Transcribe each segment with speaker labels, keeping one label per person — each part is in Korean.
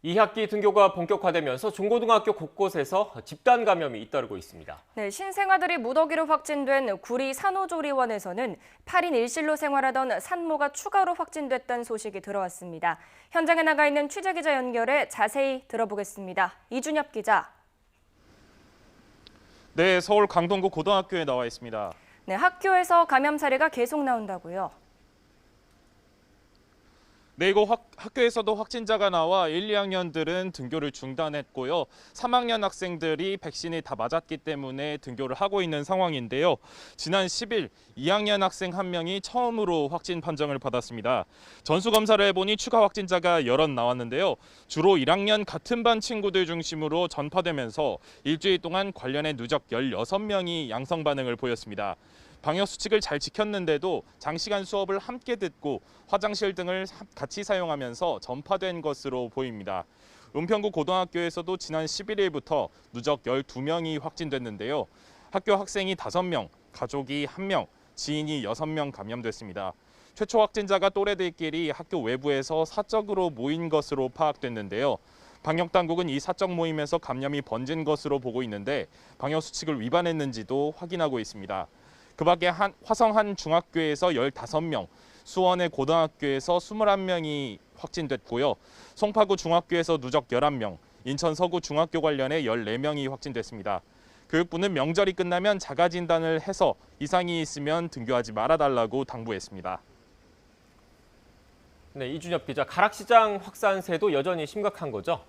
Speaker 1: 2학기 등교가 본격화되면서 중고등학교 곳곳에서 집단 감염이 잇따르고 있습니다.
Speaker 2: 네, 신생아들이 무더기로 확진된 구리 산후조리원에서는 8인 1실로 생활하던 산모가 추가로 확진됐다는 소식이 들어왔습니다. 현장에 나가 있는 취재기자 연결해 자세히 들어보겠습니다. 이준엽 기자.
Speaker 3: 네, 서울 강동구 고등학교에 나와 있습니다.
Speaker 2: 네, 학교에서 감염 사례가 계속 나온다고요.
Speaker 3: 네, 학교에서도 확진자가 나와 1, 2학년들은 등교를 중단했고요. 3학년 학생들이 백신이 다 맞았기 때문에 등교를 하고 있는 상황인데요. 지난 10일 2학년 학생 한 명이 처음으로 확진 판정을 받았습니다. 전수검사를 해보니 추가 확진자가 여럿 나왔는데요. 주로 1학년 같은 반 친구들 중심으로 전파되면서 일주일 동안 관련해 누적 16명이 양성 반응을 보였습니다. 방역 수칙을 잘 지켰는데도 장시간 수업을 함께 듣고 화장실 등을 같이 사용하면서 전파된 것으로 보입니다. 은평구 고등학교에서도 지난 11일부터 누적 12명이 확진됐는데요. 학교 학생이 5명, 가족이 1명, 지인이 6명 감염됐습니다. 최초 확진자가 또래들끼리 학교 외부에서 사적으로 모인 것으로 파악됐는데요. 방역당국은 이 사적 모임에서 감염이 번진 것으로 보고 있는데 방역 수칙을 위반했는지도 확인하고 있습니다. 그 밖에 화성 한 중학교에서 15명, 수원의 고등학교에서 21명이 확진됐고요. 송파구 중학교에서 누적 11명, 인천 서구 중학교 관련해 14명이 확진됐습니다. 교육부는 명절이 끝나면 자가진단을 해서 이상이 있으면 등교하지 말아달라고 당부했습니다.
Speaker 1: 네, 이준엽 기자, 가락시장 확산세도 여전히 심각한 거죠?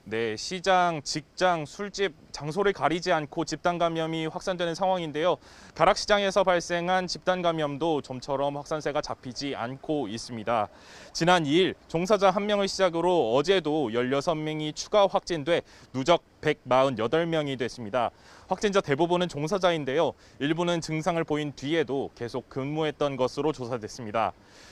Speaker 3: 네, 시장, 직장, 술집, 장소를 가리지 않고 집단 감염이 확산되는 상황인데요. 가락시장에서 발생한 집단 감염도 좀처럼 확산세가 잡히지 않고 있습니다. 지난 2일 종사자 1명을 시작으로 어제도 16명이 추가 확진돼 누적 148명이 됐습니다. 확진자 대부분은 종사자인데요. 일부는 증상을 보인 뒤에도 계속 근무했던 것으로 조사됐습니다.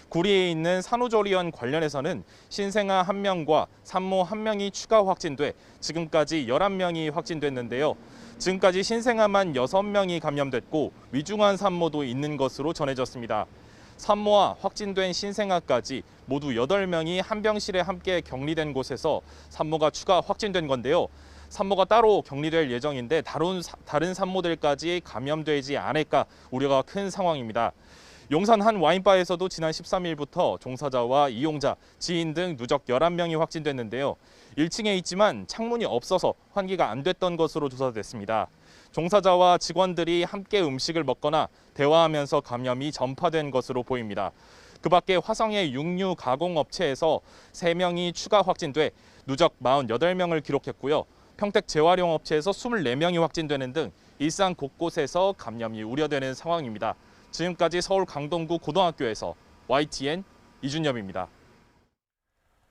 Speaker 3: 구리에 있는 산후조리원 관련해서는 신생아 1명과 산모 1명이 추가 확진돼 지금까지 11명이 확진됐는데요. 지금까지 신생아만 6명이 감염됐고 위중한 산모도 있는 것으로 전해졌습니다. 산모와 확진된 신생아까지 모두 8명이 한 병실에 함께 격리된 곳에서 산모가 추가 확진된 건데요. 산모가 따로 격리될 예정인데 다른 산모들까지 감염되지 않을까 우려가 큰 상황입니다. 용산 한 와인바에서도 지난 13일부터 종사자와 이용자, 지인 등 누적 11명이 확진됐는데요. 1층에 있지만 창문이 없어서 환기가 안 됐던 것으로 조사됐습니다. 종사자와 직원들이 함께 음식을 먹거나 대화하면서 감염이 전파된 것으로 보입니다. 그 밖에 화성의 육류 가공업체에서 3명이 추가 확진돼 누적 48명을 기록했고요. 평택 재활용업체에서 24명이 확진되는 등 일상 곳곳에서 감염이 우려되는 상황입니다. 지금까지 서울 강동구 고등학교에서 YTN 이준엽입니다.